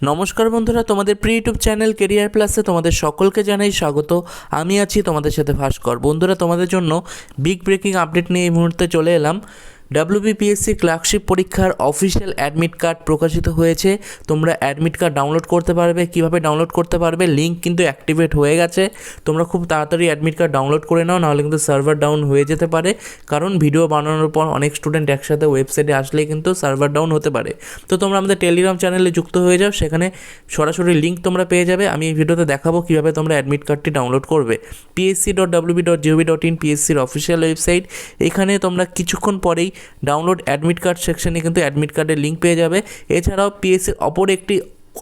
নমস্কার বন্ধুরা, তোমাদের প্রি ইউটিউব চ্যানেল কেরিয়ার প্লাসে তোমাদের সকলকে জানাই স্বাগত। আমি আছি তোমাদের সাথে ভাস্কর। বন্ধুরা, তোমাদের জন্য বিগ ব্রেকিং আপডেট নিয়ে এই মুহূর্তে চলে এলাম। WBPSC ক্লার্কশিপ পরীক্ষার অফিসিয়াল অ্যাডমিট কার্ড প্রকাশিত হয়েছে। তোমরা অ্যাডমিট কার্ড ডাউনলোড করতে পারবে। কিভাবে ডাউনলোড করতে পারবে, লিঙ্ক কিন্তু অ্যাক্টিভেট হয়ে গেছে। তোমরা খুব তাড়াতাড়ি অ্যাডমিট কার্ড ডাউনলোড করে নাও, নাহলে কিন্তু সার্ভার ডাউন হয়ে যেতে পারে। কারণ ভিডিও বানানোর পর অনেক স্টুডেন্ট একসাথে ওয়েবসাইটে আসলেই কিন্তু সার্ভার ডাউন হতে পারে। তো তোমরা আমাদের টেলিগ্রাম চ্যানেলে যুক্ত হয়ে যাও, সেখানে সরাসরি লিঙ্ক তোমরা পেয়ে যাবে। আমি এই ভিডিওতে দেখাবো কীভাবে তোমরা অ্যাডমিট কার্ডটি ডাউনলোড করবে। psc.wb.gov.in PSCর official website. এখানে তোমরা কিছুক্ষণ পরেই ডাউনলোড অ্যাডমিট কার্ড সেকশনে কিন্তু অ্যাডমিট কার্ডের লিঙ্ক পেয়ে যাবে। এছাড়াও পিএসসির অপর একটি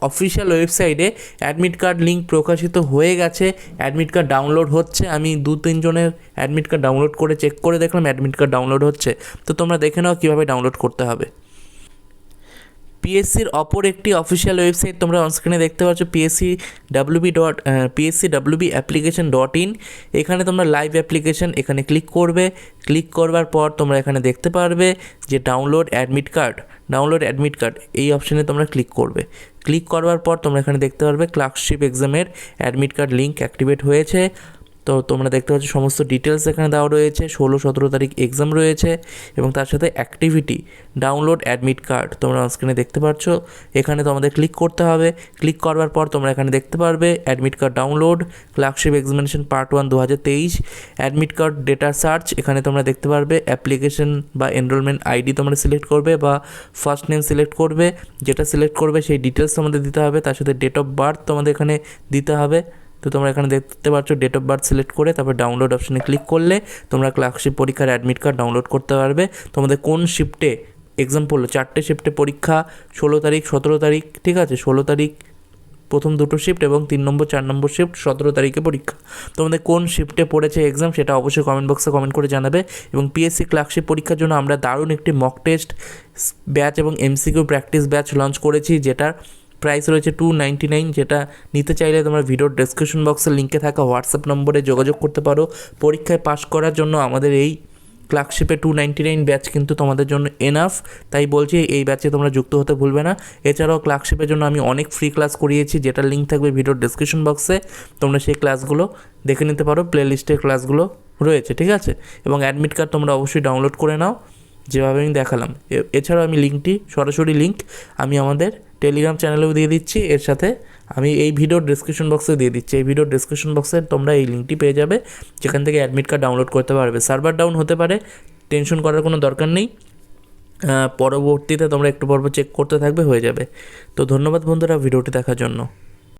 অফিসিয়াল ওয়েবসাইটে অ্যাডমিট কার্ড লিঙ্ক প্রকাশিত হয়ে গেছে। অ্যাডমিট কার্ড ডাউনলোড হচ্ছে। আমি 2-3 জনের অ্যাডমিট কার্ড ডাউনলোড করে চেক করে দেখলাম অ্যাডমিট কার্ড ডাউনলোড হচ্ছে। তো তোমরা দেখে নাও কীভাবে ডাউনলোড করতে হবে। পিএসসির অপর একটি অফিসিয়াল ওয়েবসাইট তোমরা অনস্ক্রিনে দেখতে পাচ্ছ, pscwbapplication.in। এখানে তোমরা লাইভ অ্যাপ্লিকেশন এখানে ক্লিক করবে। ক্লিক করবার পর তোমরা এখানে দেখতে পারবে যে ডাউনলোড অ্যাডমিট কার্ড এই অপশানে তোমরা ক্লিক করবে। ক্লিক করবার পর তোমরা এখানে দেখতে পারবে ক্লার্কশিপ এক্সামের অ্যাডমিট কার্ড লিঙ্ক অ্যাক্টিভেট হয়েছে। তো তোমরা দেখতে পাচ্ছ সমস্ত ডিটেলস এখানে দেওয়া রয়েছে। 16-17 তারিখ এক্সাম রয়েছে এবং তার সাথে অ্যাক্টিভিটি ডাউনলোড অ্যাডমিট কার্ড তোমরা স্ক্রিনে দেখতে পাচ্ছ। এখানে তোমাদের ক্লিক করতে হবে। ক্লিক করবার পর তোমরা এখানে দেখতে পারবে admit card download clerkship examination part 1 2023 admit card data search. এখানে তোমরা দেখতে পারবে অ্যাপ্লিকেশন বা এনরোলমেন্ট আইডি তোমরা সিলেক্ট করবে বা ফার্স্ট নেম সিলেক্ট করবে। যেটা সিলেক্ট করবে সেই ডিটেলস তোমাদের দিতে হবে, তার সাথে ডেট অফ বার্থ তোমাদের এখানে দিতে হবে। তো তোমরা এখানে দেখতে পাচ্ছ ডেট অফ বার্থ সিলেক্ট করে তারপর ডাউনলোড অপশানে ক্লিক করলে তোমরা ক্লার্কশিপ পরীক্ষার অ্যাডমিট কার্ড ডাউনলোড করতে পারবে। তোমাদের কোন শিফটে এক্সাম পড়লো, 4টে শিফটে পরীক্ষা, 16 তারিখ 17 তারিখ, ঠিক আছে? 16 তারিখ প্রথম 2টো শিফট এবং 3 নম্বর 4 নম্বর শিফট 17 তারিখে পরীক্ষা। তোমাদের কোন শিফটে পড়েছে এক্সাম সেটা অবশ্যই কমেন্ট বক্সে কমেন্ট করে জানাবে। এবং পিএসসি ক্লার্কশিপ পরীক্ষার জন্য আমরা দারুণ একটি মক টেস্ট ব্যাচ এবং এমসিকিউ প্র্যাকটিস ব্যাচ লঞ্চ করেছি, যেটার প্রাইস রয়েছে 299। যেটা নিতে চাইলে তোমরা ভিডিওর ডেসক্রিপশন বক্সের লিঙ্কে থাকা হোয়াটসঅ্যাপ নম্বরে যোগাযোগ করতে পারো। পরীক্ষায় পাস করার জন্য আমাদের এই ক্লার্কশিপে 299 ব্যাচ কিন্তু তোমাদের জন্য এনাফ। তাই বলছি এই ব্যাচে তোমরা যুক্ত হতে ভুলবে না। এছাড়াও ক্লার্কশিপের জন্য আমি অনেক ফ্রি ক্লাস করিয়েছি, যেটার লিঙ্ক থাকবে ভিডিওর ডেসক্রিপশন বক্সে। তোমরা সেই ক্লাসগুলো দেখে নিতে পারো, প্লে লিস্টের ক্লাসগুলো রয়েছে, ঠিক আছে? এবং অ্যাডমিট কার্ড তোমরা অবশ্যই ডাউনলোড করে নাও যেভাবে আমি দেখালাম। এছাড়াও আমি লিঙ্কটি সরাসরি লিঙ্ক আমি আমাদের টেলিগ্রাম চ্যানেলেও দিয়ে দিচ্ছি। এর সাথে আমি এই ভিডিওর ডেসক্রিপশন বক্সে দিয়ে দিচ্ছি। এই ভিডিওর ডেসক্রিপশন বক্সে তোমরা এই লিঙ্কটি পেয়ে যাবে, যেখান থেকে অ্যাডমিট কার্ড ডাউনলোড করতে পারবে। সার্ভার ডাউন হতে পারে, টেনশন করার কোনো দরকার নেই। পরবর্তীতে তোমরা একটু পর চেক করতে থাকবে, হয়ে যাবে। তো ধন্যবাদ বন্ধুরা ভিডিওটি দেখার জন্য।